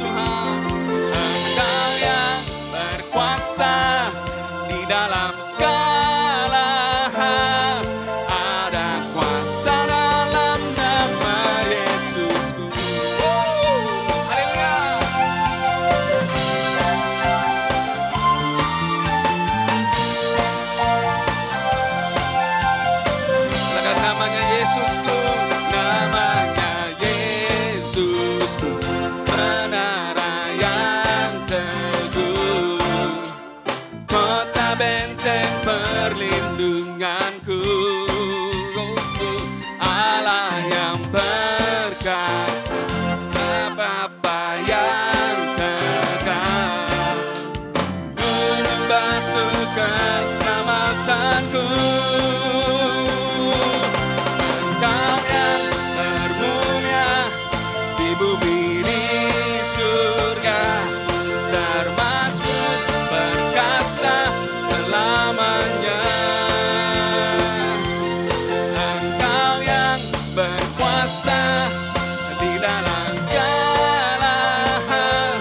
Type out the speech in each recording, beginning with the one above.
Tuhan. Engkau yang berkuasa di dalam segala hal. Ada kuasa dalam nama Yesusku. Haleluya. Silakan namanya Yesusku, namanya Yesusku, menara yang teguh, kota benteng perlindunganku, Allah yang berkata, apa yang tegak, gunung batu keselamatanku. Engkau yang termulia di bumi di surga, termasuk perkasa selamanya. Engkau yang berkuasa di dalam segala hal.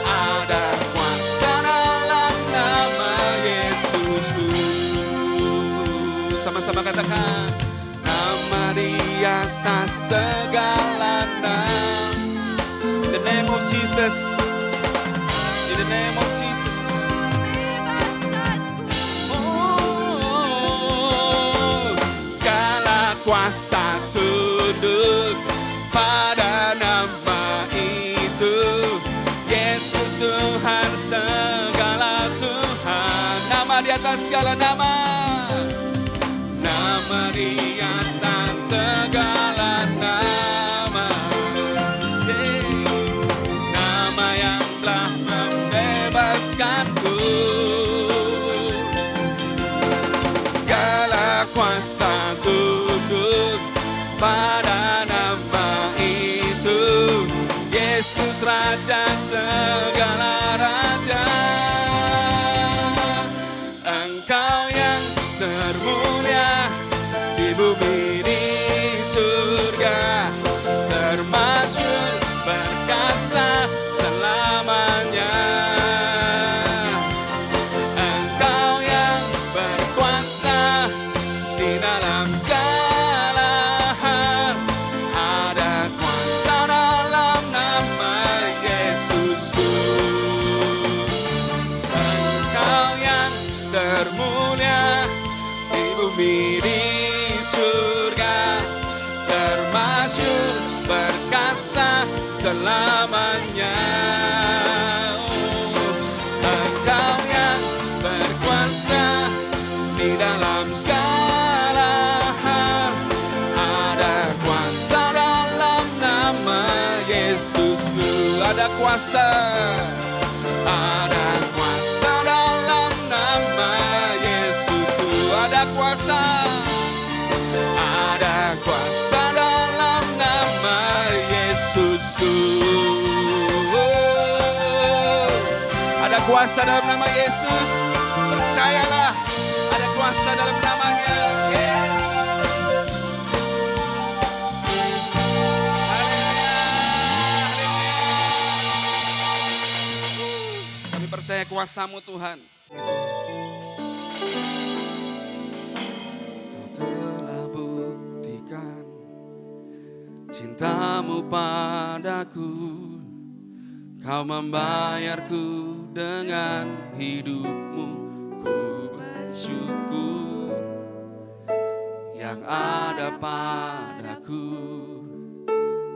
Ada kuasa dalam nama Yesusku. Sama-sama katakan, nama di atas segala nama. In the name of Jesus. In the name of Jesus. Oh, segala kuasa tunduk pada nama itu. Yesus Tuhan segala Tuhan. Nama di atas segala nama. Nama di atas segala nama. Nama yang telah membebaskanku. Segala kuasa tunduk pada nama itu. Yesus Raja segala raja. Engkau yang termulia di bumi di surga, termasuk perkasa selamanya. Engkau yang berkuasa di dalam segala hal. Ada kuasa dalam nama Yesusku. Engkau yang termulia di bumi di surga, termasuk perkasa selamanya. Oh, Engkau yang berkuasa di dalam segala hal. Ada kuasa dalam nama Yesusku. Ada kuasa. Ada kuasa dalam nama Yesusku. Ada kuasa. Ada kuasa dalam nama Yesusku. Ada kuasa dalam nama Yesus. Percayalah, ada kuasa dalam namanya. Yes. Kami percaya kuasa-Mu Tuhan. Telah buktikan cinta-Mu padaku. Kau membayarku dengan hidup-Mu. Ku bersyukur yang ada padaku.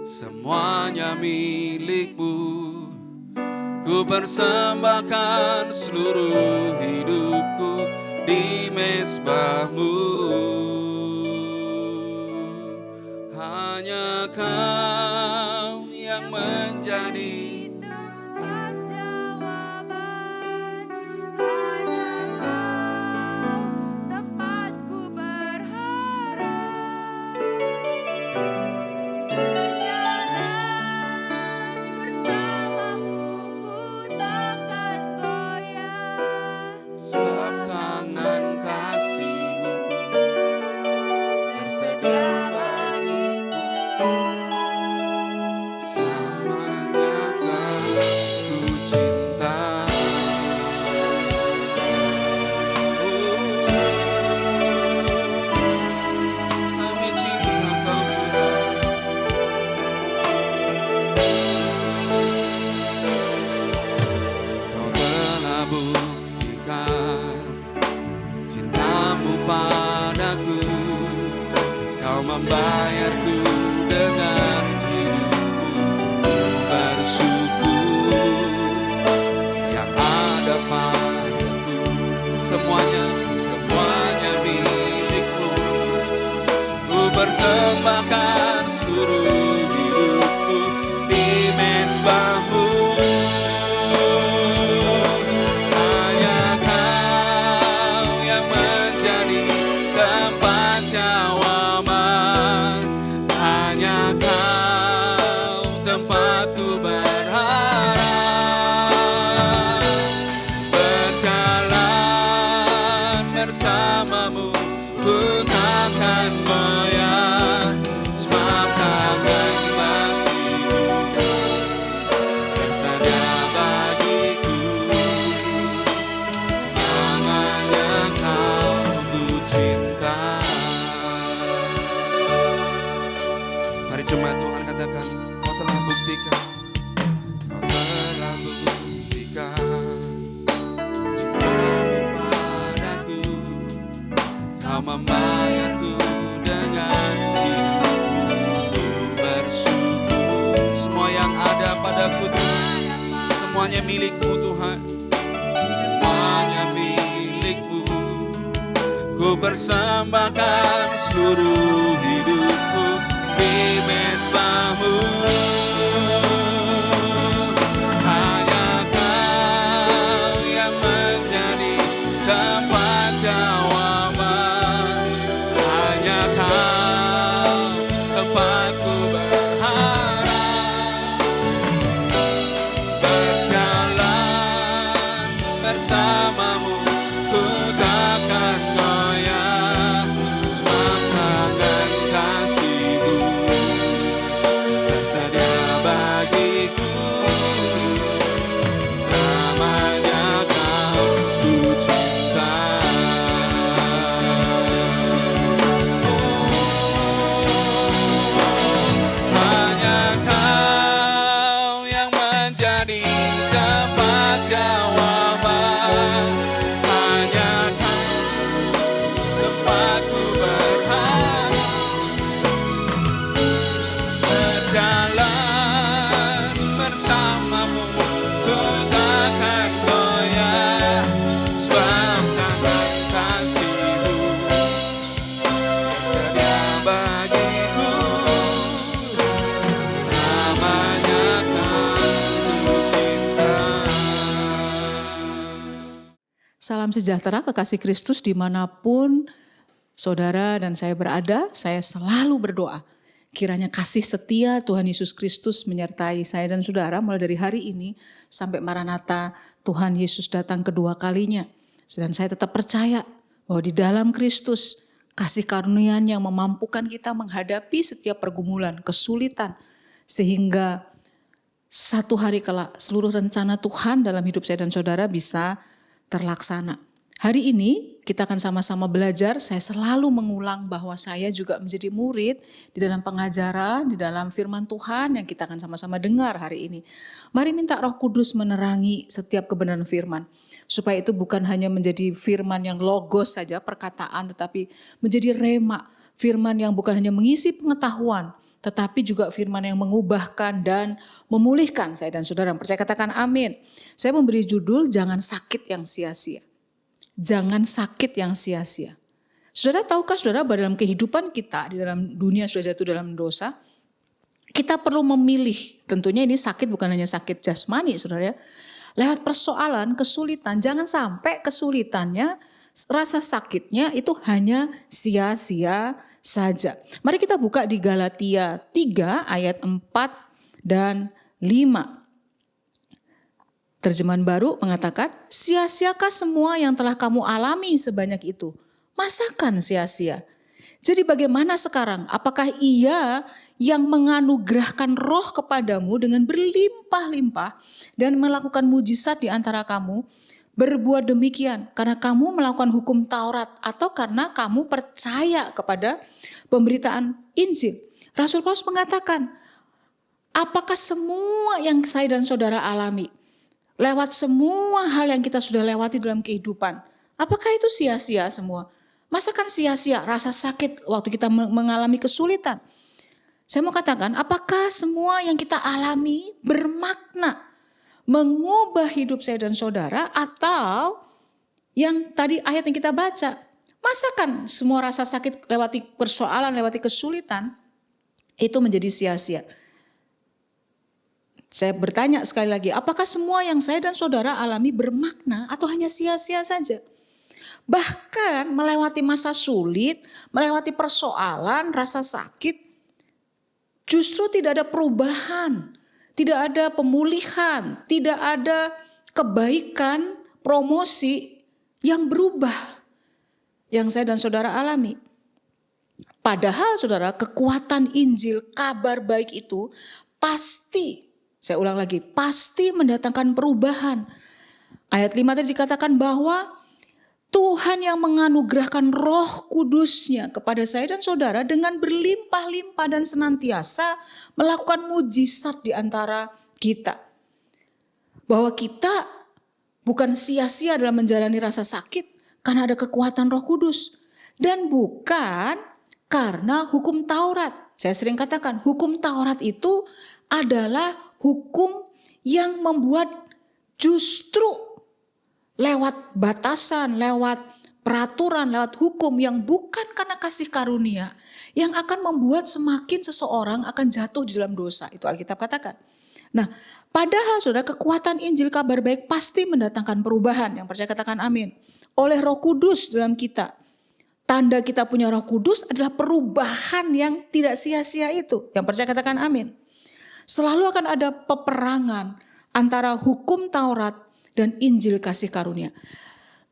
Semuanya milik-Mu. Ku persembahkan seluruh hidupku di mezbah-Mu. Hanya Kau yang menjadi bersamamu ku takkan goyah, sebab tangan kasih-Mu tersedia bagiku. Selamanya Kau ku cinta. Mari jemaat Tuhan katakan, Kau telah buktikan, Kau telah buktikan cinta-Mu padaku. Kau membayarku dengan hidup-Mu, bersyukur. Semua yang ada padaku Tuhan, semuanya milik-Mu Tuhan, semuanya milik-Mu. Ku persembahkan seluruh hidupku di mezbah-Mu. Hanya Kau yang menjadi tempat jawaban. Hanya Kau tempatku berharap. Berjalan bersama-Mu ku takkan goyah, sebab tangan kasih-Mu tersedia bagiku. Selamanya Kau ku cinta. Hanya Kau yang menjadi tempat jawaban. Hanya Kau tempatku berharap. Berjalan bersama-Mu ku takkan goyah, sebab tangan kasih-Mu tersedia bagiku. Selamanya Kau ku cinta. Salam sejahtera kekasih Kristus dimanapun saudara dan saya berada, saya selalu berdoa. Kiranya kasih setia Tuhan Yesus Kristus menyertai saya dan saudara mulai dari hari ini sampai Maranatha Tuhan Yesus datang kedua kalinya. Dan saya tetap percaya bahwa di dalam Kristus kasih karunia-Nya yang memampukan kita menghadapi setiap pergumulan, kesulitan. Sehingga satu hari kelak seluruh rencana Tuhan dalam hidup saya dan saudara bisa terlaksana. Hari ini kita akan sama-sama belajar. Saya selalu mengulang bahwa saya juga menjadi murid di dalam pengajaran, di dalam firman Tuhan yang kita akan sama-sama dengar hari ini. Mari minta Roh Kudus menerangi setiap kebenaran firman. Supaya itu bukan hanya menjadi firman yang logos saja, perkataan, tetapi menjadi rema. Firman yang bukan hanya mengisi pengetahuan, tetapi juga firman yang mengubahkan dan memulihkan saya dan saudara. Percaya katakan amin. Saya memberi judul, jangan sakit yang sia-sia. Jangan sakit yang sia-sia. Saudara tahukah saudara bahwa dalam kehidupan kita, di dalam dunia sudah jatuh dalam dosa, kita perlu memilih. Tentunya ini sakit bukan hanya sakit jasmani saudara ya. Lewat persoalan, kesulitan, jangan sampai kesulitannya, rasa sakitnya itu hanya sia-sia saja. Mari kita buka di Galatia 3 ayat 4 dan 5. Terjemahan baru mengatakan, sia-siakah semua yang telah kamu alami sebanyak itu? Masakan sia-sia? Jadi bagaimana sekarang? Apakah Ia yang menganugerahkan roh kepadamu dengan berlimpah-limpah dan melakukan mujizat di antara kamu, berbuat demikian karena kamu melakukan hukum Taurat atau karena kamu percaya kepada pemberitaan Injil? Rasul Paulus mengatakan, apakah semua yang saya dan saudara alami, lewat semua hal yang kita sudah lewati dalam kehidupan, apakah itu sia-sia semua? Masakan sia-sia rasa sakit waktu kita mengalami kesulitan? Saya mau katakan, apakah semua yang kita alami bermakna mengubah hidup saya dan saudara, atau yang tadi ayat yang kita baca, masakan semua rasa sakit lewati persoalan, lewati kesulitan, itu menjadi sia-sia? Saya bertanya sekali lagi, apakah semua yang saya dan saudara alami bermakna atau hanya sia-sia saja? Bahkan melewati masa sulit, melewati persoalan, rasa sakit, justru tidak ada perubahan, tidak ada pemulihan, tidak ada kebaikan, promosi yang berubah. yang saya dan saudara alami. Padahal saudara, kekuatan Injil, kabar baik itu pasti, saya ulang lagi, pasti mendatangkan perubahan. Ayat 5 tadi dikatakan bahwa Tuhan yang menganugerahkan Roh Kudus-Nya kepada saya dan saudara dengan berlimpah-limpah dan senantiasa melakukan mujizat di antara kita. Bahwa kita bukan sia-sia dalam menjalani rasa sakit karena ada kekuatan Roh Kudus. Dan bukan karena hukum Taurat. Saya sering katakan hukum Taurat itu adalah hukum yang membuat justru lewat batasan, lewat peraturan, lewat hukum yang bukan karena kasih karunia, yang akan membuat semakin seseorang akan jatuh di dalam dosa. Itu Alkitab katakan. Nah, padahal saudara, kekuatan Injil kabar baik pasti mendatangkan perubahan. Yang percaya katakan amin. Oleh Roh Kudus dalam kita. Tanda kita punya Roh Kudus adalah perubahan yang tidak sia-sia itu. Yang percaya katakan amin. Selalu akan ada peperangan antara hukum Taurat dan Injil kasih karunia.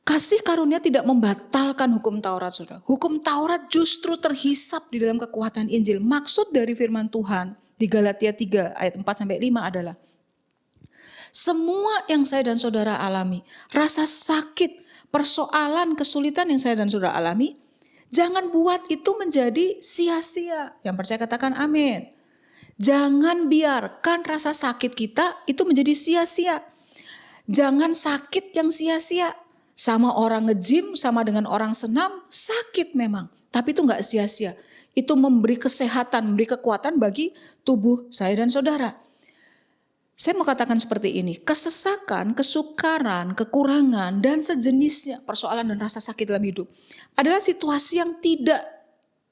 Kasih karunia tidak membatalkan hukum Taurat, saudara. Hukum Taurat justru terhisap di dalam kekuatan Injil. Maksud dari firman Tuhan di Galatia 3 ayat 4-5 adalah semua yang saya dan saudara alami, rasa sakit, persoalan, kesulitan yang saya dan saudara alami, jangan buat itu menjadi sia-sia. Yang percaya katakan amin. Jangan biarkan rasa sakit kita itu menjadi sia-sia. Jangan sakit yang sia-sia. Sama orang nge-gym, sama dengan orang senam, sakit memang. Tapi itu enggak sia-sia. Itu memberi kesehatan, memberi kekuatan bagi tubuh saya dan saudara. Saya mau katakan seperti ini. Kesesakan, kesukaran, kekurangan, dan sejenisnya persoalan dan rasa sakit dalam hidup adalah situasi yang tidak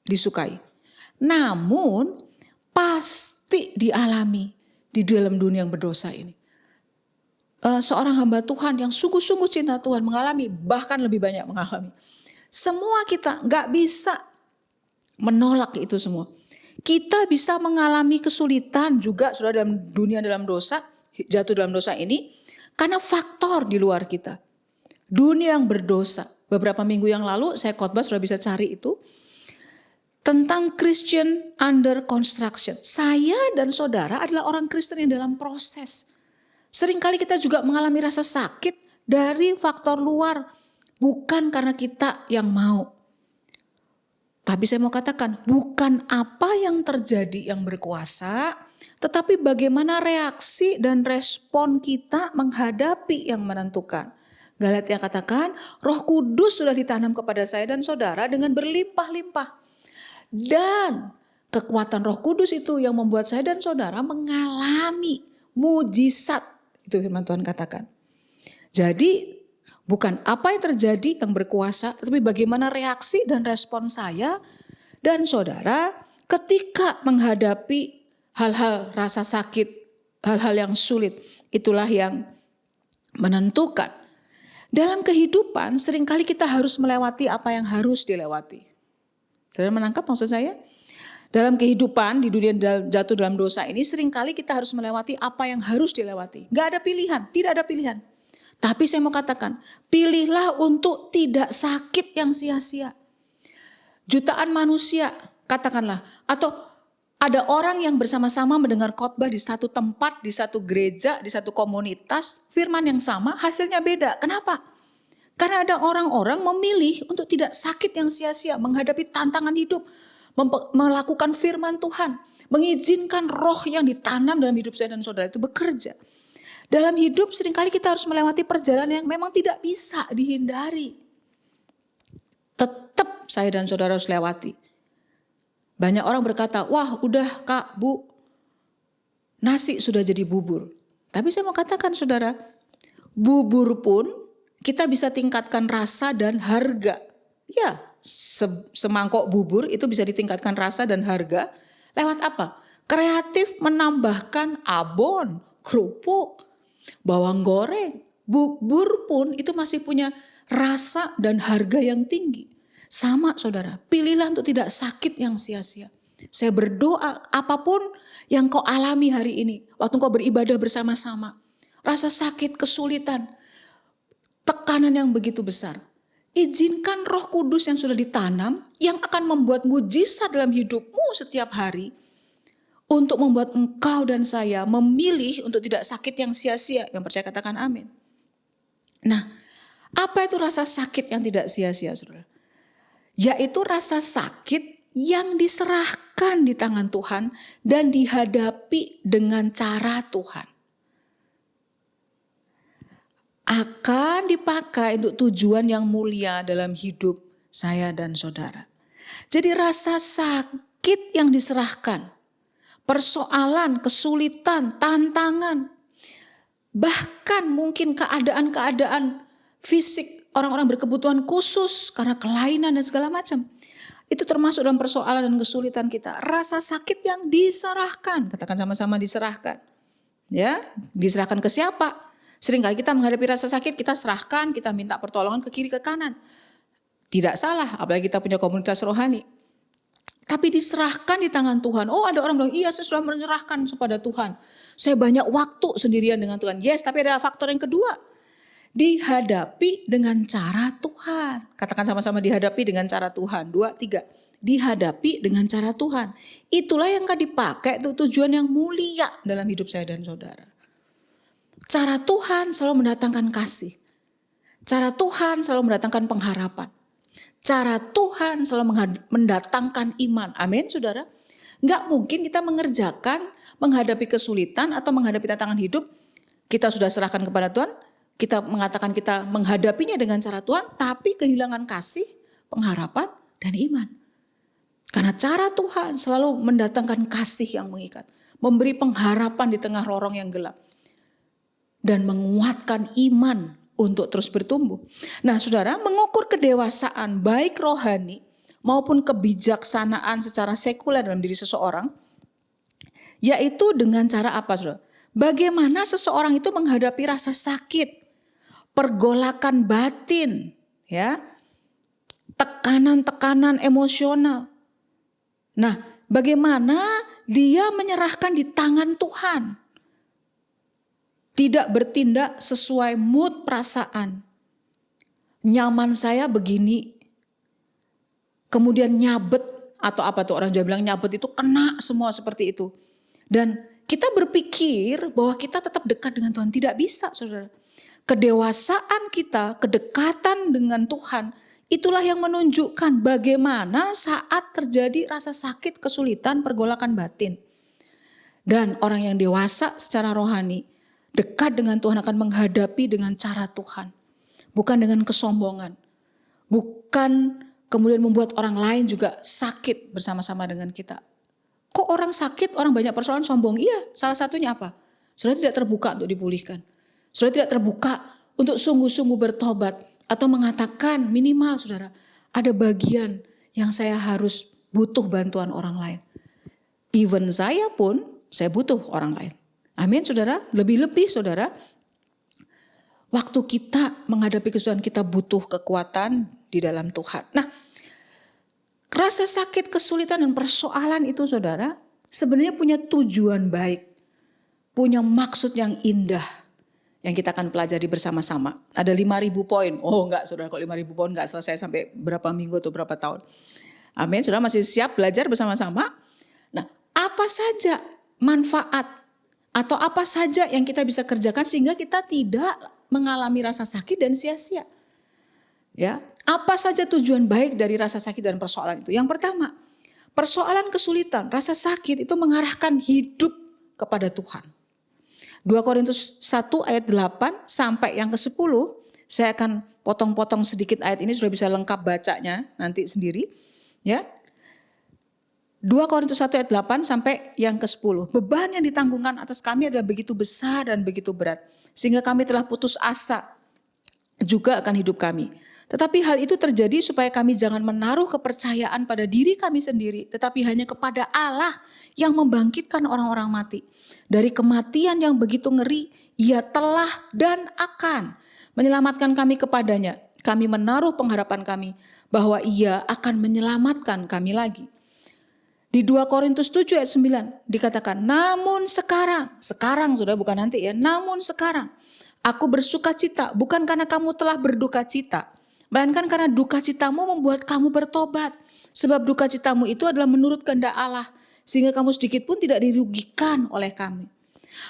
disukai. Namun pasti dialami di dalam dunia yang berdosa ini. Seorang hamba Tuhan yang sungguh-sungguh cinta Tuhan mengalami, bahkan lebih banyak mengalami. Semua kita gak bisa menolak itu semua. Kita bisa mengalami kesulitan juga sudah dalam dunia dalam dosa, jatuh dalam dosa ini, karena faktor di luar kita. Dunia yang berdosa. Beberapa minggu yang lalu saya khotbah, sudah bisa cari itu. Tentang Christian under construction. Saya dan saudara adalah orang Kristen yang dalam proses. Seringkali kita juga mengalami rasa sakit dari faktor luar. Bukan karena kita yang mau. Tapi saya mau katakan, bukan apa yang terjadi yang berkuasa, tetapi bagaimana reaksi dan respon kita menghadapi yang menentukan. Galatia katakan, Roh Kudus sudah ditanam kepada saya dan saudara dengan berlimpah-limpah. Dan kekuatan Roh Kudus itu yang membuat saya dan saudara mengalami mujizat. Itu firman Tuhan katakan. Jadi bukan apa yang terjadi yang berkuasa, tetapi bagaimana reaksi dan respon saya dan saudara ketika menghadapi hal-hal rasa sakit, hal-hal yang sulit. Itulah yang menentukan. Dalam kehidupan seringkali kita harus melewati apa yang harus dilewati. Saudara menangkap maksud saya? Dalam kehidupan di dunia jatuh dalam dosa ini seringkali kita harus melewati apa yang harus dilewati. Gak ada pilihan, tidak ada pilihan. Tapi saya mau katakan, pilihlah untuk tidak sakit yang sia-sia. Jutaan manusia, katakanlah, atau ada orang yang bersama-sama mendengar khotbah di satu tempat, di satu gereja, di satu komunitas, firman yang sama, hasilnya beda. Kenapa? Karena ada orang-orang memilih untuk tidak sakit yang sia-sia, menghadapi tantangan hidup, melakukan firman Tuhan, mengizinkan roh yang ditanam dalam hidup saya dan saudara itu bekerja. Dalam hidup seringkali kita harus melewati perjalanan yang memang tidak bisa dihindari. Tetap saya dan saudara harus lewati. Banyak orang berkata, wah udah Kak, Bu, nasi sudah jadi bubur. Tapi saya mau katakan saudara, bubur pun kita bisa tingkatkan rasa dan harga. Ya, semangkok bubur itu bisa ditingkatkan rasa dan harga. Lewat apa? Kreatif menambahkan abon, kerupuk, bawang goreng. Bubur pun itu masih punya rasa dan harga yang tinggi. Sama saudara, pilihlah untuk tidak sakit yang sia-sia. Saya berdoa apapun yang kau alami hari ini. Waktu kau beribadah bersama-sama. Rasa sakit, kesulitan, tekanan yang begitu besar. Izinkan Roh Kudus yang sudah ditanam, yang akan membuat mujizat dalam hidupmu setiap hari, untuk membuat engkau dan saya memilih untuk tidak sakit yang sia-sia. Yang percaya katakan amin. Nah, apa itu rasa sakit yang tidak sia-sia, saudara? Yaitu rasa sakit yang diserahkan di tangan Tuhan dan dihadapi dengan cara Tuhan. Akan dipakai untuk tujuan yang mulia dalam hidup saya dan saudara. Jadi rasa sakit yang diserahkan, persoalan, kesulitan, tantangan, bahkan mungkin keadaan-keadaan fisik orang-orang berkebutuhan khusus karena kelainan dan segala macam. Itu termasuk dalam persoalan dan kesulitan kita. Rasa sakit yang diserahkan, katakan sama-sama diserahkan. Ya, diserahkan ke siapa? Seringkali kita menghadapi rasa sakit, kita serahkan, kita minta pertolongan ke kiri ke kanan. Tidak salah, apalagi kita punya komunitas rohani. Tapi diserahkan di tangan Tuhan. Oh, ada orang bilang, iya saya sudah menyerahkan kepada Tuhan. Saya banyak waktu sendirian dengan Tuhan. Yes, tapi ada faktor yang kedua. Dihadapi dengan cara Tuhan. Katakan sama-sama dihadapi dengan cara Tuhan. 2, 3. Dihadapi dengan cara Tuhan. Itulah yang akan dipakai untuk tujuan yang mulia dalam hidup saya dan saudara. Cara Tuhan selalu mendatangkan kasih. Cara Tuhan selalu mendatangkan pengharapan. Cara Tuhan selalu mendatangkan iman. Amin, saudara. Enggak mungkin kita mengerjakan, menghadapi kesulitan atau menghadapi tantangan hidup. Kita sudah serahkan kepada Tuhan. Kita mengatakan kita menghadapinya dengan cara Tuhan. Tapi kehilangan kasih, pengharapan, dan iman. Karena cara Tuhan selalu mendatangkan kasih yang mengikat. Memberi pengharapan di tengah lorong yang gelap. Dan menguatkan iman untuk terus bertumbuh. Nah saudara, mengukur kedewasaan baik rohani maupun kebijaksanaan secara sekuler dalam diri seseorang, yaitu dengan cara apa saudara? Bagaimana seseorang itu menghadapi rasa sakit, pergolakan batin, ya, tekanan-tekanan emosional. Nah, bagaimana dia menyerahkan di tangan Tuhan. Tidak bertindak sesuai mood perasaan. Nyaman saya begini. Kemudian nyabet atau apa tuh orang Jawa bilang nyabet itu kena semua seperti itu. Dan kita berpikir bahwa kita tetap dekat dengan Tuhan. Tidak bisa saudara. Kedewasaan kita, kedekatan dengan Tuhan. Itulah yang menunjukkan bagaimana saat terjadi rasa sakit, kesulitan, pergolakan batin. Dan orang yang dewasa secara rohani. Dekat dengan Tuhan akan menghadapi dengan cara Tuhan. Bukan dengan kesombongan. Bukan kemudian membuat orang lain juga sakit bersama-sama dengan kita. Kok orang sakit, orang banyak persoalan sombong? Iya, salah satunya apa? Saudara tidak terbuka untuk dipulihkan. Saudara tidak terbuka untuk sungguh-sungguh bertobat. Atau mengatakan minimal saudara, ada bagian yang saya harus butuh bantuan orang lain. Even saya pun, saya butuh orang lain. Amin saudara, lebih-lebih saudara, waktu kita menghadapi kesulitan kita butuh kekuatan di dalam Tuhan. Nah, rasa sakit, kesulitan dan persoalan itu saudara, sebenarnya punya tujuan baik, punya maksud yang indah yang kita akan pelajari bersama-sama. Ada 5.000 poin, oh enggak saudara, kok 5.000 poin enggak selesai sampai berapa minggu atau berapa tahun. Amin, saudara masih siap belajar bersama-sama? Nah, apa saja manfaat atau apa saja yang kita bisa kerjakan sehingga kita tidak mengalami rasa sakit dan sia-sia. Ya, apa saja tujuan baik dari rasa sakit dan persoalan itu? Yang pertama, persoalan kesulitan, rasa sakit itu mengarahkan hidup kepada Tuhan. 2 Korintus 1 ayat 8 sampai yang ke-10, saya akan potong-potong sedikit ayat ini, sudah bisa lengkap bacanya nanti sendiri. Ya. 2 Korintus 1 ayat 8 sampai yang ke-10. Beban yang ditanggungkan atas kami adalah begitu besar dan begitu berat. Sehingga kami telah putus asa juga akan hidup kami. Tetapi hal itu terjadi supaya kami jangan menaruh kepercayaan pada diri kami sendiri. Tetapi hanya kepada Allah yang membangkitkan orang-orang mati. Dari kematian yang begitu ngeri, Ia telah dan akan menyelamatkan kami kepadanya. Kami menaruh pengharapan kami bahwa Ia akan menyelamatkan kami lagi. Di 2 Korintus 7 ayat 9 dikatakan, namun sekarang sudah bukan nanti ya, namun sekarang aku bersuka cita bukan karena kamu telah berduka cita, Melainkan karena duka citamu membuat kamu bertobat. Sebab duka citamu itu adalah menurut kehendak Allah. Sehingga kamu sedikit pun tidak dirugikan oleh kami.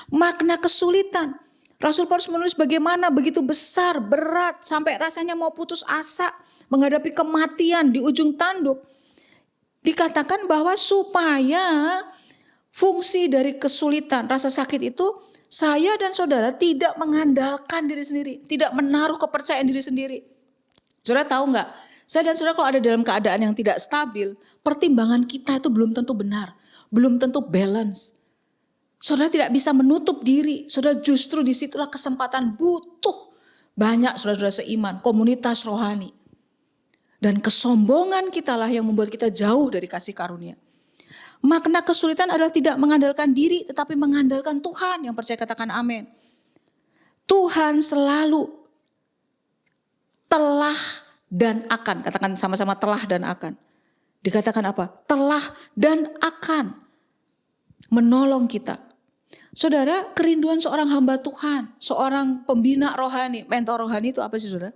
Makna kesulitan. Rasul Paulus menulis bagaimana begitu besar, berat, sampai rasanya mau putus asa. Menghadapi kematian di ujung tanduk. Dikatakan bahwa supaya fungsi dari kesulitan, rasa sakit itu, saya dan saudara tidak mengandalkan diri sendiri. Tidak menaruh kepercayaan diri sendiri. Saudara tahu nggak? Saya dan saudara kalau ada dalam keadaan yang tidak stabil, pertimbangan kita itu belum tentu benar. Belum tentu balance. Saudara tidak bisa menutup diri. Saudara justru disitulah kesempatan butuh banyak saudara-saudara seiman, komunitas rohani. Dan kesombongan kitalah yang membuat kita jauh dari kasih karunia. Makna kesulitan adalah tidak mengandalkan diri tetapi mengandalkan Tuhan. Yang percaya katakan amin. Tuhan selalu telah dan akan. Katakan sama-sama telah dan akan. Dikatakan apa? Telah dan akan menolong kita. Saudara, kerinduan seorang hamba Tuhan, seorang pembina rohani, mentor rohani itu apa sih saudara?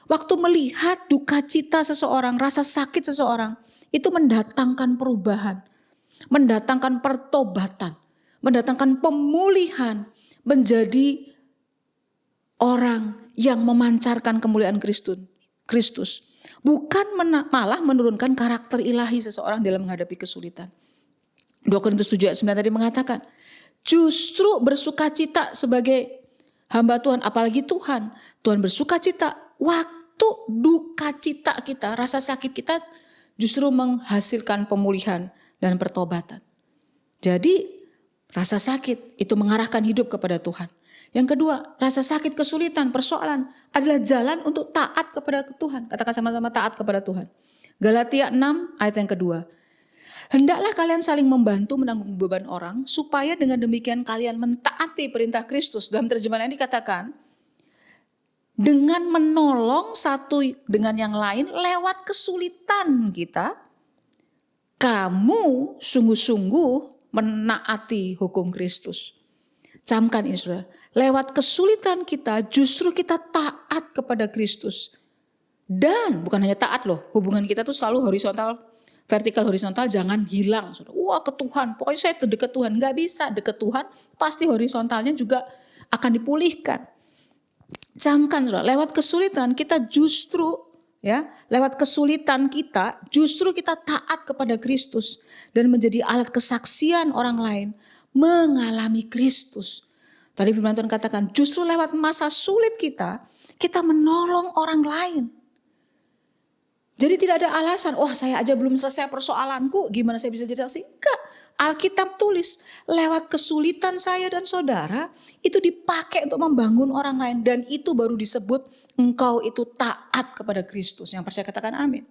Waktu melihat duka cita seseorang, rasa sakit seseorang, itu mendatangkan perubahan, mendatangkan pertobatan, mendatangkan pemulihan, menjadi orang yang memancarkan kemuliaan Kristus. Bukan malah menurunkan karakter ilahi seseorang dalam menghadapi kesulitan. 2 Korintus 7 ayat 9 tadi mengatakan, justru bersukacita sebagai hamba Tuhan, apalagi Tuhan bersukacita waktu duka cita kita, rasa sakit kita justru menghasilkan pemulihan dan pertobatan. Jadi rasa sakit itu mengarahkan hidup kepada Tuhan. Yang kedua, rasa sakit, kesulitan, persoalan adalah jalan untuk taat kepada Tuhan. Katakan sama-sama taat kepada Tuhan. Galatia 6 ayat yang kedua. Hendaklah kalian saling membantu menanggung beban orang supaya dengan demikian kalian mentaati perintah Kristus. Dalam terjemahan ini dikatakan dengan menolong satu dengan yang lain lewat kesulitan kita, kamu sungguh-sungguh menaati hukum Kristus. Camkan ini saudara, lewat kesulitan kita justru kita taat kepada Kristus. Dan bukan hanya taat loh, hubungan kita tuh selalu horizontal, vertikal horizontal jangan hilang. Saudara. Wah ke Tuhan, pokoknya saya dekat Tuhan. Gak bisa dekat Tuhan, pasti horizontalnya juga akan dipulihkan. Camkan saudara, lewat kesulitan kita justru lewat kesulitan kita justru kita taat kepada Kristus dan menjadi alat kesaksian orang lain mengalami Kristus. Tadi firman Tuhan katakan justru lewat masa sulit kita menolong orang lain. Jadi tidak ada alasan, saya aja belum selesai persoalanku, gimana saya bisa jadi saksi? Enggak. Alkitab tulis, lewat kesulitan saya dan saudara, itu dipakai untuk membangun orang lain. Dan itu baru disebut engkau itu taat kepada Kristus. Yang percaya katakan amin.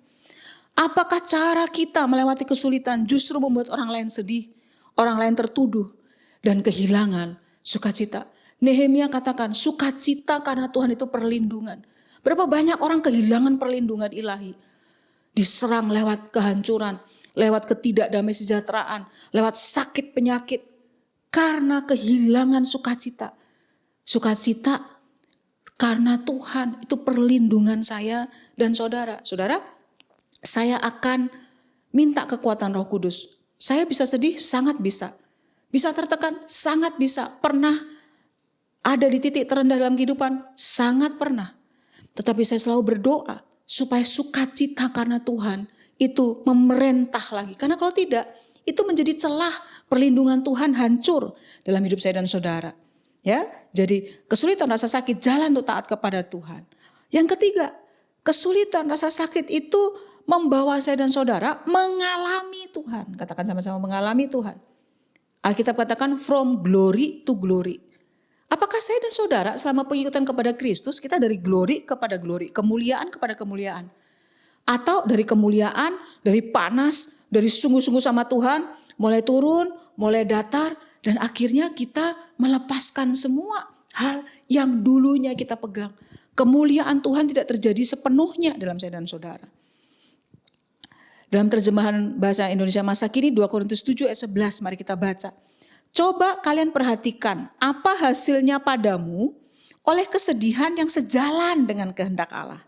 Apakah cara kita melewati kesulitan justru membuat orang lain sedih, orang lain tertuduh, dan kehilangan sukacita? Nehemia katakan, sukacita karena Tuhan itu perlindungan. Berapa banyak orang kehilangan perlindungan ilahi. Diserang lewat kehancuran, lewat ketidakdamai sejahteraan, lewat sakit penyakit. Karena kehilangan sukacita. Sukacita karena Tuhan itu perlindungan saya dan saudara. Saudara, saya akan minta kekuatan Roh Kudus. Saya bisa sedih, sangat bisa. Bisa tertekan, sangat bisa. Pernah ada di titik terendah dalam kehidupan, sangat pernah. Tetapi saya selalu berdoa supaya sukacita karena Tuhan itu memerintah lagi. Karena kalau tidak, itu menjadi celah perlindungan Tuhan hancur dalam hidup saya dan saudara. Ya, jadi kesulitan rasa sakit jalan untuk taat kepada Tuhan. Yang ketiga, kesulitan rasa sakit itu membawa saya dan saudara mengalami Tuhan. Katakan sama-sama mengalami Tuhan. Alkitab katakan from glory to glory. Apakah saya dan saudara selama pengikutan kepada Kristus kita dari glory kepada glory, kemuliaan kepada kemuliaan? Atau dari kemuliaan, dari panas, dari sungguh-sungguh sama Tuhan, mulai turun, mulai datar, dan akhirnya kita melepaskan semua hal yang dulunya kita pegang. Kemuliaan Tuhan tidak terjadi sepenuhnya dalam saya dan saudara. Dalam terjemahan bahasa Indonesia masa kini 2 Korintus 7 ayat 11, mari kita baca. Coba kalian perhatikan apa hasilnya padamu oleh kesedihan yang sejalan dengan kehendak Allah.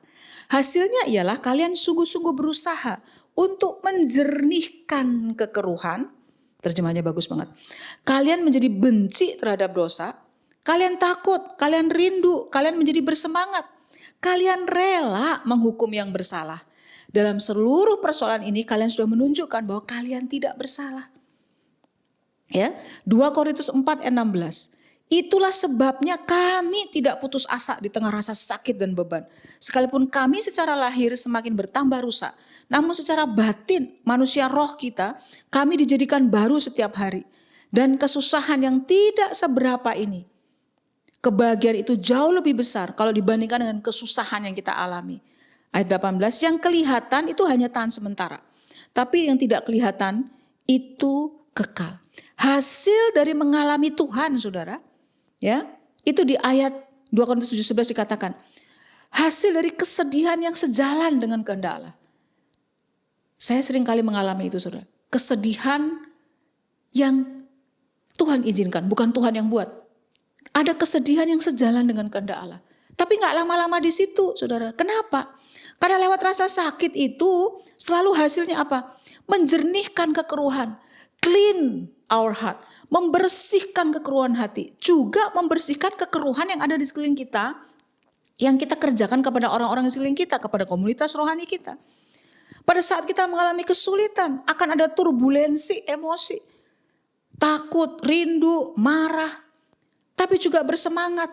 Hasilnya ialah kalian sungguh-sungguh berusaha untuk menjernihkan kekeruhan. Terjemahnya bagus banget. Kalian menjadi benci terhadap dosa. Kalian takut, kalian rindu, kalian menjadi bersemangat. Kalian rela menghukum yang bersalah. Dalam seluruh persoalan ini kalian sudah menunjukkan bahwa kalian tidak bersalah. Ya, 2 Korintus 4 ayat 16. Itulah sebabnya kami tidak putus asa di tengah rasa sakit dan beban. Sekalipun kami secara lahir semakin bertambah rusak, namun secara batin manusia roh kita, kami dijadikan baru setiap hari. Dan kesusahan yang tidak seberapa ini, kebahagiaan itu jauh lebih besar kalau dibandingkan dengan kesusahan yang kita alami. Ayat 18, yang kelihatan itu hanya tahan sementara. Tapi yang tidak kelihatan itu kekal. Hasil dari mengalami Tuhan, saudara, ya, itu di ayat 2 Korintus 7:11 dikatakan, hasil dari kesedihan yang sejalan dengan kehendak Allah. Saya sering kali mengalami itu, saudara. Kesedihan yang Tuhan izinkan, bukan Tuhan yang buat. Ada kesedihan yang sejalan dengan kehendak Allah. Tapi gak lama-lama di situ, saudara. Kenapa? Karena lewat rasa sakit itu selalu hasilnya apa? Menjernihkan kekeruhan. Clean our heart. Membersihkan kekeruhan hati. Juga membersihkan kekeruhan yang ada di sekeliling kita. Yang kita kerjakan kepada orang-orang di sekeliling kita. Kepada komunitas rohani kita. Pada saat kita mengalami kesulitan, akan ada turbulensi emosi. Takut, rindu, marah. Tapi juga bersemangat.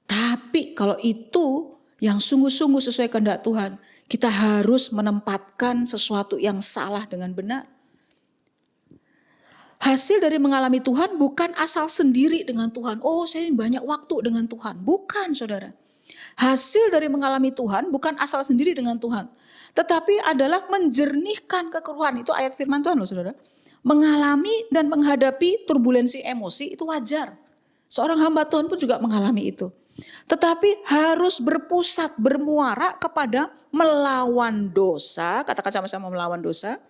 Tapi kalau itu yang sungguh-sungguh sesuai kehendak Tuhan, kita harus menempatkan sesuatu yang salah dengan benar. Hasil dari mengalami Tuhan bukan asal sendiri dengan Tuhan. Oh, saya banyak waktu dengan Tuhan. Bukan, saudara. Hasil dari mengalami Tuhan bukan asal sendiri dengan Tuhan. Tetapi adalah menjernihkan kekeruhan. Itu ayat firman Tuhan loh, saudara. Mengalami dan menghadapi turbulensi emosi itu wajar. Seorang hamba Tuhan pun juga mengalami itu. Tetapi harus berpusat, bermuara kepada melawan dosa. Katakan sama-sama melawan dosa.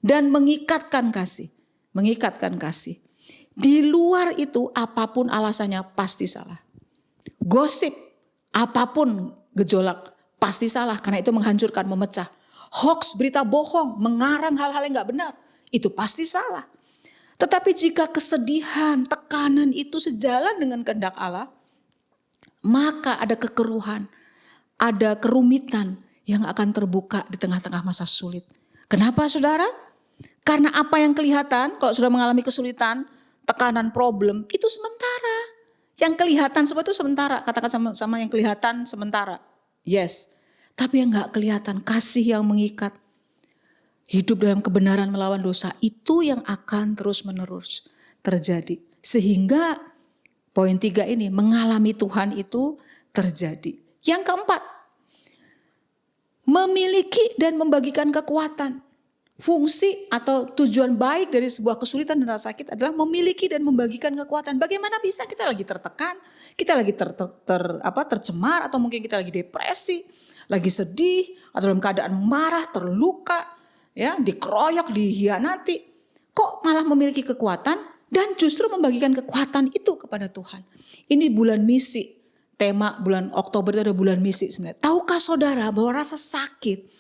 Dan mengikatkan kasih. Mengikatkan kasih. Di luar itu apapun alasannya pasti salah. Gosip, apapun gejolak pasti salah karena itu menghancurkan, memecah. Hoax, berita bohong, mengarang hal-hal yang gak benar, itu pasti salah. Tetapi jika kesedihan, tekanan itu sejalan dengan kehendak Allah, maka ada kekeruhan, ada kerumitan yang akan terbuka di tengah-tengah masa sulit. Kenapa, saudara? Karena apa yang kelihatan, kalau sudah mengalami kesulitan, tekanan, problem, itu sementara. Yang kelihatan seperti itu sementara. Katakan sama yang kelihatan sementara. Yes. Tapi yang gak kelihatan, kasih yang mengikat. Hidup dalam kebenaran melawan dosa, itu yang akan terus menerus terjadi. Sehingga poin 3 ini, mengalami Tuhan itu terjadi. Yang keempat, memiliki dan membagikan kekuatan. Fungsi atau tujuan baik dari sebuah kesulitan dan rasa sakit adalah memiliki dan membagikan kekuatan. Bagaimana bisa kita lagi tertekan, kita lagi tercemar, atau mungkin kita lagi depresi, lagi sedih, atau dalam keadaan marah, terluka, ya, dikeroyok, dihianati. Kok malah memiliki kekuatan dan justru membagikan kekuatan itu kepada Tuhan. Ini bulan misi, tema bulan Oktober itu ada bulan misi sebenarnya. Tahukah saudara bahwa rasa sakit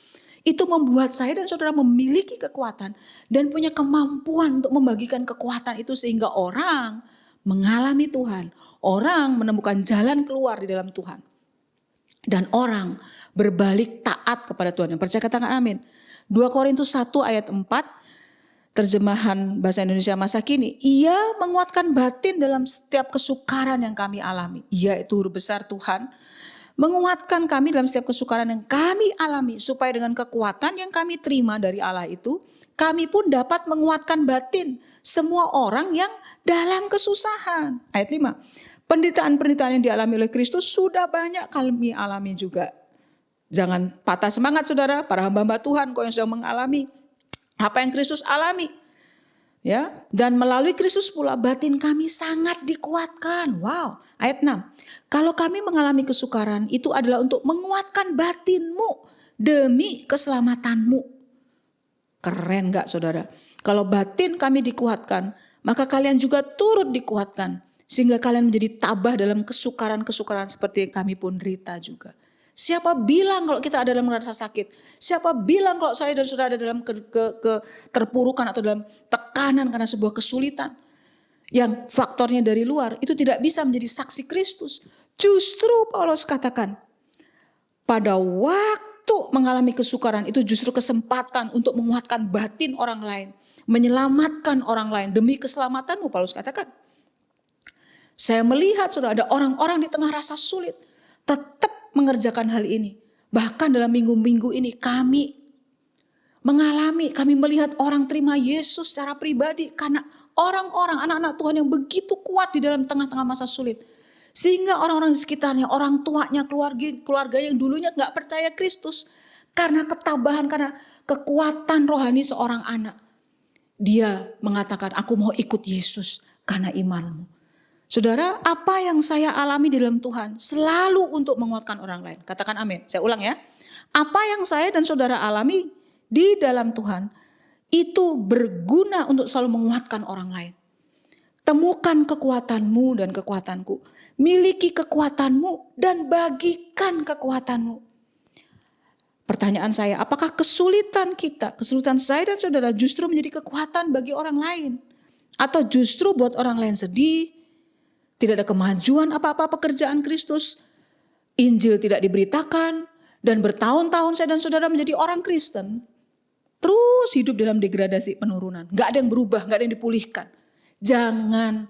itu membuat saya dan saudara memiliki kekuatan dan punya kemampuan untuk membagikan kekuatan itu sehingga orang mengalami Tuhan. Orang menemukan jalan keluar di dalam Tuhan. Dan orang berbalik taat kepada Tuhan. Yang percaya katakan amin. 2 Korintus 1 ayat 4, terjemahan bahasa Indonesia masa kini. Ia menguatkan batin dalam setiap kesukaran yang kami alami. Ia itu huruf besar Tuhan. Menguatkan kami dalam setiap kesukaran yang kami alami. Supaya dengan kekuatan yang kami terima dari Allah itu, kami pun dapat menguatkan batin semua orang yang dalam kesusahan. Ayat 5. Penderitaan-penderitaan yang dialami oleh Kristus sudah banyak kami alami juga. Jangan patah semangat, saudara. Para hamba-hamba Tuhan kok yang sedang mengalami apa yang Kristus alami. Ya, dan melalui Kristus pula batin kami sangat dikuatkan. Wow, ayat 6. Kalau kami mengalami kesukaran itu adalah untuk menguatkan batinmu demi keselamatanmu. Keren gak, saudara? Kalau batin kami dikuatkan, maka kalian juga turut dikuatkan. Sehingga kalian menjadi tabah dalam kesukaran-kesukaran seperti yang kami pun derita juga. Siapa bilang kalau kita ada dalam rasa sakit? Siapa bilang kalau saya dan saudara ada dalam keterpurukan atau dalam tekanan karena sebuah kesulitan? Yang faktornya dari luar itu tidak bisa menjadi saksi Kristus. Justru Paulus katakan, pada waktu mengalami kesukaran itu justru kesempatan untuk menguatkan batin orang lain. Menyelamatkan orang lain demi keselamatanmu, Paulus katakan. Saya melihat sudah ada orang-orang di tengah rasa sulit tetap mengerjakan hal ini. Bahkan dalam minggu-minggu ini kami melihat orang terima Yesus secara pribadi. Karena orang-orang, anak-anak Tuhan yang begitu kuat di dalam tengah-tengah masa sulit. Sehingga orang-orang di sekitarnya, orang tuanya, keluarga yang dulunya gak percaya Kristus. Karena ketabahan, karena kekuatan rohani seorang anak. Dia mengatakan, aku mau ikut Yesus karena imanmu. Saudara, apa yang saya alami di dalam Tuhan selalu untuk menguatkan orang lain. Katakan amin. Saya ulang ya. Apa yang saya dan saudara alami di dalam Tuhan itu berguna untuk selalu menguatkan orang lain. Temukan kekuatanmu dan kekuatanku. Miliki kekuatanmu dan bagikan kekuatanmu. Pertanyaan saya, apakah kesulitan saya dan saudara justru menjadi kekuatan bagi orang lain? Atau justru buat orang lain sedih? Tidak ada kemajuan apa-apa pekerjaan Kristus. Injil tidak diberitakan. Dan bertahun-tahun saya dan saudara menjadi orang Kristen. Terus hidup dalam degradasi penurunan. Gak ada yang berubah, gak ada yang dipulihkan. Jangan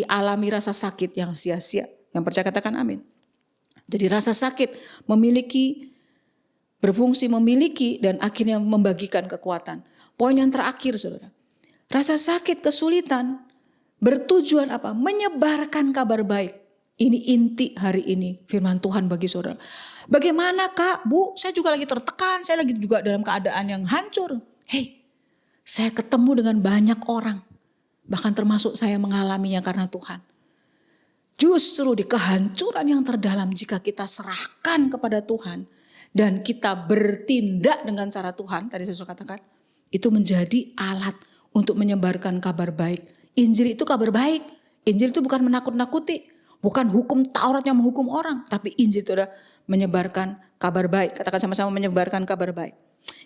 alami rasa sakit yang sia-sia. Yang percaya katakan amin. Jadi rasa sakit berfungsi memiliki dan akhirnya membagikan kekuatan. Poin yang terakhir saudara. Rasa sakit, kesulitan bertujuan apa? Menyebarkan kabar baik. Ini inti hari ini firman Tuhan bagi saudara. Bagaimana Kak, Bu? Saya juga lagi tertekan, saya lagi juga dalam keadaan yang hancur. Hei, saya ketemu dengan banyak orang. Bahkan termasuk saya mengalaminya karena Tuhan. Justru di kehancuran yang terdalam jika kita serahkan kepada Tuhan. Dan kita bertindak dengan cara Tuhan, tadi saya sudah katakan. Itu menjadi alat untuk menyebarkan kabar baik. Injil itu kabar baik. Injil itu bukan menakut-nakuti. Bukan hukum Taurat yang menghukum orang. Tapi Injil itu adalah menyebarkan kabar baik. Katakan sama-sama menyebarkan kabar baik.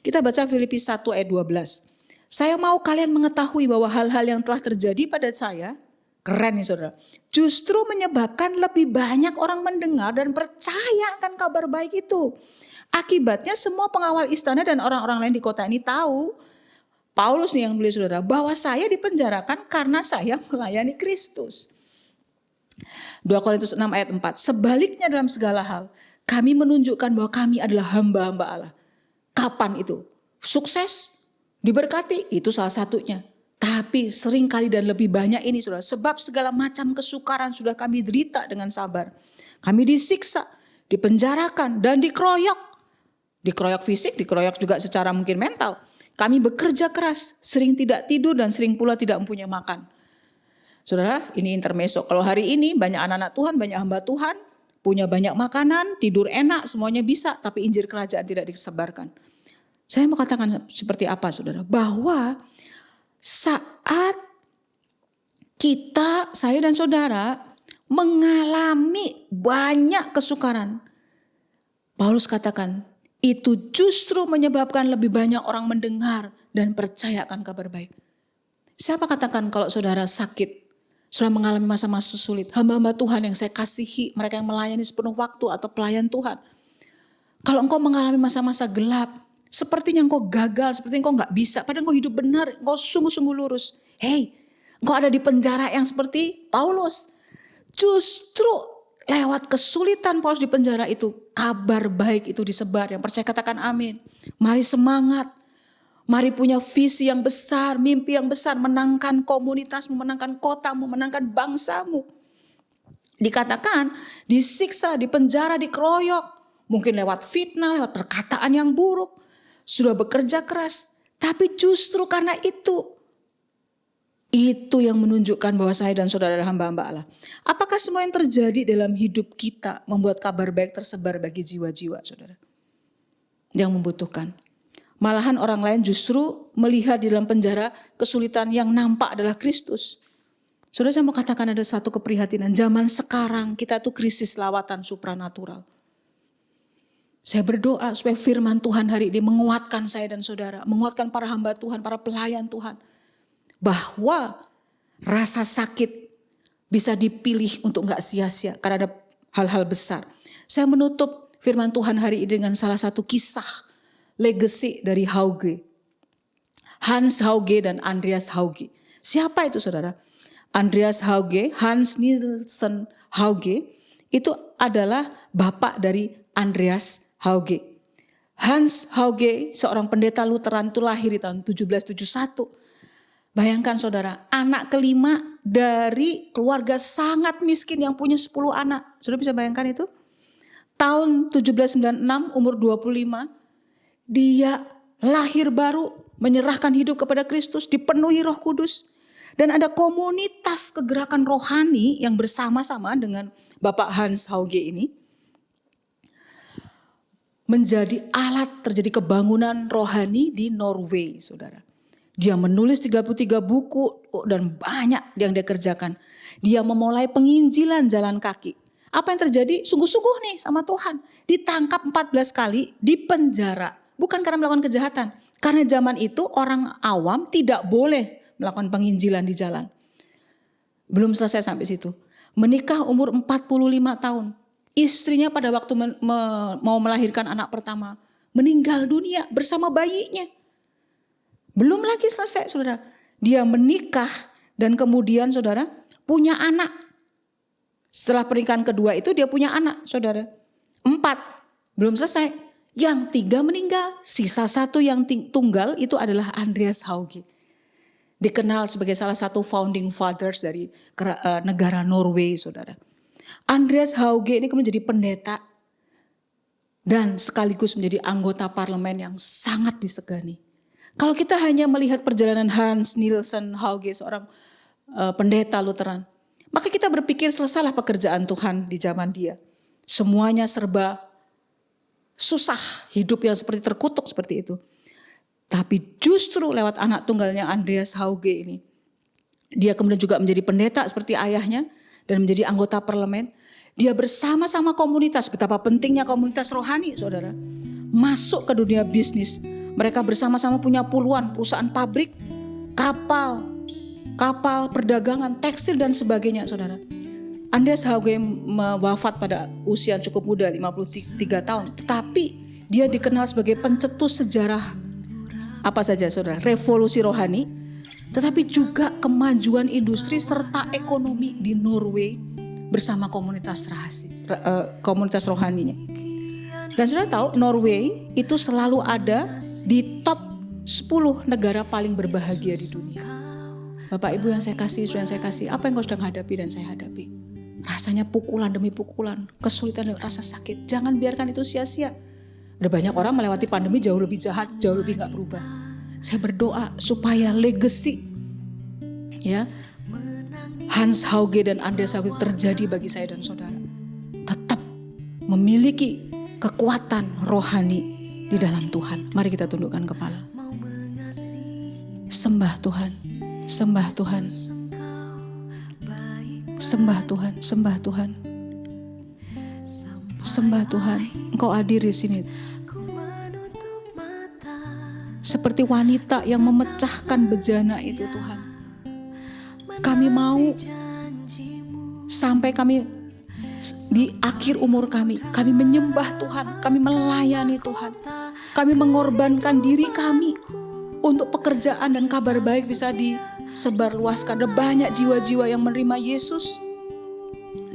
Kita baca Filipi 1 ayat 12. Saya mau kalian mengetahui bahwa hal-hal yang telah terjadi pada saya. Keren nih saudara. Justru menyebabkan lebih banyak orang mendengar dan percaya akan kabar baik itu. Akibatnya semua pengawal istana dan orang-orang lain di kota ini tahu. Paulus nih yang beli saudara, bahwa saya dipenjarakan karena saya melayani Kristus. 2 Korintus 6 ayat 4, sebaliknya dalam segala hal, kami menunjukkan bahwa kami adalah hamba-hamba Allah. Kapan itu? Sukses, diberkati, itu salah satunya. Tapi seringkali dan lebih banyak ini saudara, sebab segala macam kesukaran sudah kami derita dengan sabar. Kami disiksa, dipenjarakan dan dikeroyok. Dikeroyok fisik, dikeroyok juga secara mungkin mental. Kami bekerja keras, sering tidak tidur dan sering pula tidak mempunyai makan. Saudara, ini intermezzo. Kalau hari ini banyak anak-anak Tuhan, banyak hamba Tuhan, punya banyak makanan, tidur enak, semuanya bisa, tapi Injil kerajaan tidak disebarkan. Saya mau katakan seperti apa saudara? Bahwa saat saya dan saudara mengalami banyak kesukaran, Paulus katakan, itu justru menyebabkan lebih banyak orang mendengar dan percaya akan kabar baik. Siapa katakan kalau saudara sakit, saudara mengalami masa-masa sulit, hamba-hamba Tuhan yang saya kasihi, mereka yang melayani sepenuh waktu atau pelayan Tuhan. Kalau engkau mengalami masa-masa gelap, sepertinya engkau gagal, sepertinya engkau gak bisa, padahal engkau hidup benar, engkau sungguh-sungguh lurus. Hei, engkau ada di penjara yang seperti Paulus. Justru lewat kesulitan Paulus di penjara itu, kabar baik itu disebar. Yang percaya katakan amin. Mari semangat. Mari punya visi yang besar, mimpi yang besar. Menangkan komunitasmu, menangkan kotamu, menangkan bangsamu. Dikatakan, disiksa, dipenjara, dikeroyok. Mungkin lewat fitnah, lewat perkataan yang buruk. Sudah bekerja keras. Tapi justru karena itu yang menunjukkan bahwa saya dan saudara adalah hamba-hamba Allah. Apakah semua yang terjadi dalam hidup kita membuat kabar baik tersebar bagi jiwa-jiwa saudara? Yang membutuhkan. Malahan orang lain justru melihat di dalam penjara kesulitan yang nampak adalah Kristus. Saudara, saya mau katakan ada satu keprihatinan. Zaman sekarang kita tuh krisis lawatan supranatural. Saya berdoa supaya firman Tuhan hari ini menguatkan saya dan saudara, menguatkan para hamba Tuhan, para pelayan Tuhan. Bahwa rasa sakit bisa dipilih untuk enggak sia-sia karena ada hal-hal besar. Saya menutup firman Tuhan hari ini dengan salah satu kisah legacy dari Hauge. Hans Hauge dan Andreas Hauge. Siapa itu saudara? Andreas Hauge, Hans Nielsen Hauge itu adalah bapak dari Andreas Hauge. Hans Hauge seorang pendeta Lutheran itu lahir di tahun 1771. Bayangkan saudara, anak kelima dari keluarga sangat miskin yang punya 10 anak. Saudara bisa bayangkan itu? Tahun 1796 umur 25, dia lahir baru, menyerahkan hidup kepada Kristus, dipenuhi Roh Kudus. Dan ada komunitas kegerakan rohani yang bersama-sama dengan Bapak Hans Hauge ini. Menjadi alat terjadi kebangunan rohani di Norway, saudara. Dia menulis 33 buku dan banyak yang dia kerjakan. Dia memulai penginjilan jalan kaki. Apa yang terjadi? Sungguh-sungguh nih sama Tuhan. Ditangkap 14 kali, dipenjara. Bukan karena melakukan kejahatan. Karena zaman itu orang awam tidak boleh melakukan penginjilan di jalan. Belum selesai sampai situ. Menikah umur 45 tahun. Istrinya pada waktu mau melahirkan anak pertama meninggal dunia bersama bayinya. Belum lagi selesai saudara. Dia menikah dan kemudian saudara punya anak. Setelah pernikahan kedua itu dia punya anak saudara. 4 belum selesai. Yang 3 meninggal. Sisa 1 yang tunggal itu adalah Andreas Hauge. Dikenal sebagai salah satu founding fathers dari negara Norway saudara. Andreas Hauge ini kemudian menjadi pendeta dan sekaligus menjadi anggota parlemen yang sangat disegani. Kalau kita hanya melihat perjalanan Hans Nielsen Hauge, seorang pendeta Lutheran, maka kita berpikir selesailah pekerjaan Tuhan di zaman dia. Semuanya serba susah, hidup yang seperti terkutuk seperti itu. Tapi justru lewat anak tunggalnya Andreas Hauge ini, dia kemudian juga menjadi pendeta seperti ayahnya dan menjadi anggota parlemen. Dia bersama-sama komunitas, betapa pentingnya komunitas rohani saudara. Masuk ke dunia bisnis. Mereka bersama-sama punya puluhan perusahaan pabrik, kapal perdagangan, tekstil dan sebagainya saudara. Andreas Hauge wafat pada usia cukup muda 53 tahun. Tetapi dia dikenal sebagai pencetus sejarah apa saja saudara, revolusi rohani. Tetapi juga kemajuan industri serta ekonomi di Norway bersama komunitas rohaninya. Dan sudah tahu Norway itu selalu ada di top 10 negara paling berbahagia di dunia. Bapak Ibu yang saya kasih, saudara yang saya kasih, apa yang kau sedang hadapi dan saya hadapi? Rasanya pukulan demi pukulan, kesulitan dan rasa sakit. Jangan biarkan itu sia-sia. Ada banyak orang melewati pandemi jauh lebih jahat, jauh lebih gak berubah. Saya berdoa supaya legacy ya Hans Hauge dan Andreas Hauge terjadi bagi saya dan saudara. Tetap memiliki kekuatan rohani di dalam Tuhan. Mari kita tundukkan kepala. Sembah Tuhan, sembah Tuhan, sembah Tuhan, sembah Tuhan, sembah Tuhan. Engkau hadir di sini. Seperti wanita yang memecahkan bejana itu Tuhan. Kami mau sampai kami di akhir umur kami menyembah Tuhan, kami melayani Tuhan. Kami mengorbankan diri kami untuk pekerjaan dan kabar baik bisa disebarluaskan. Ada banyak jiwa-jiwa yang menerima Yesus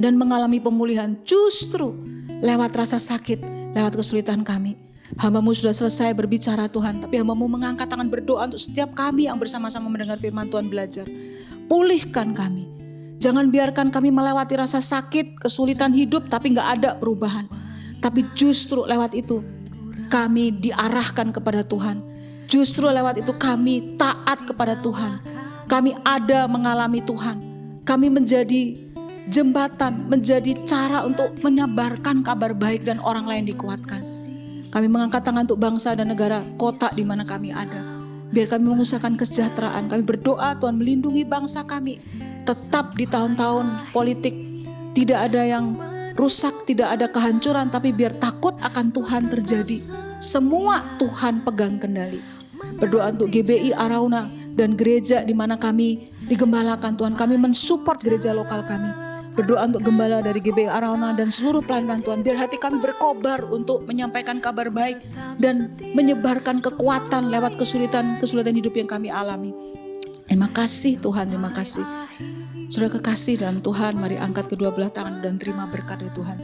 dan mengalami pemulihan justru lewat rasa sakit, lewat kesulitan kami. Hamba-Mu sudah selesai berbicara Tuhan, tapi Hamba-Mu mengangkat tangan berdoa untuk setiap kami yang bersama-sama mendengar firman Tuhan belajar. Pulihkan kami. Jangan biarkan kami melewati rasa sakit, kesulitan hidup tapi gak ada perubahan. Tapi justru lewat itu kami diarahkan kepada Tuhan. Justru lewat itu kami taat kepada Tuhan. Kami ada mengalami Tuhan. Kami menjadi jembatan, menjadi cara untuk menyebarkan kabar baik dan orang lain dikuatkan. Kami mengangkat tangan untuk bangsa dan negara, kota di mana kami ada. Biar kami mengusahakan kesejahteraan. Kami berdoa Tuhan melindungi bangsa kami. Tetap di tahun-tahun politik tidak ada yang rusak, tidak ada kehancuran, tapi biar takut akan Tuhan terjadi. Semua Tuhan pegang kendali. Berdoa untuk GBI Arauna dan gereja di mana kami digembalakan Tuhan. Kami mensupport gereja lokal kami. Berdoa untuk gembala dari GBI Arauna dan seluruh pelayan Tuhan. Biar hati kami berkobar untuk menyampaikan kabar baik dan menyebarkan kekuatan lewat kesulitan hidup yang kami alami. Terima kasih Tuhan, terima kasih. Saudara kekasih dalam Tuhan, mari angkat kedua belah tangan dan terima berkat dari Tuhan.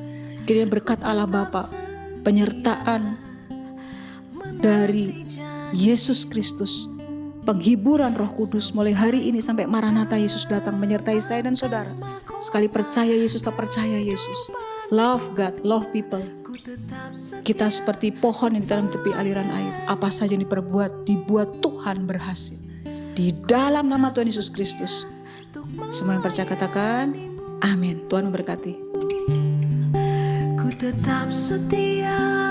Kiranya berkat Allah Bapa, penyertaan dari Yesus Kristus, penghiburan Roh Kudus mulai hari ini sampai Maranatha Yesus datang menyertai saya dan saudara. Sekali percaya Yesus, tak percaya Yesus. Love God, love people. Kita seperti pohon yang ditanam tepi aliran air. Apa saja yang dibuat Tuhan berhasil. Di dalam nama Tuhan Yesus Kristus. Semua yang percaya katakan, amin. Tuhan memberkati. Ku tetap setia.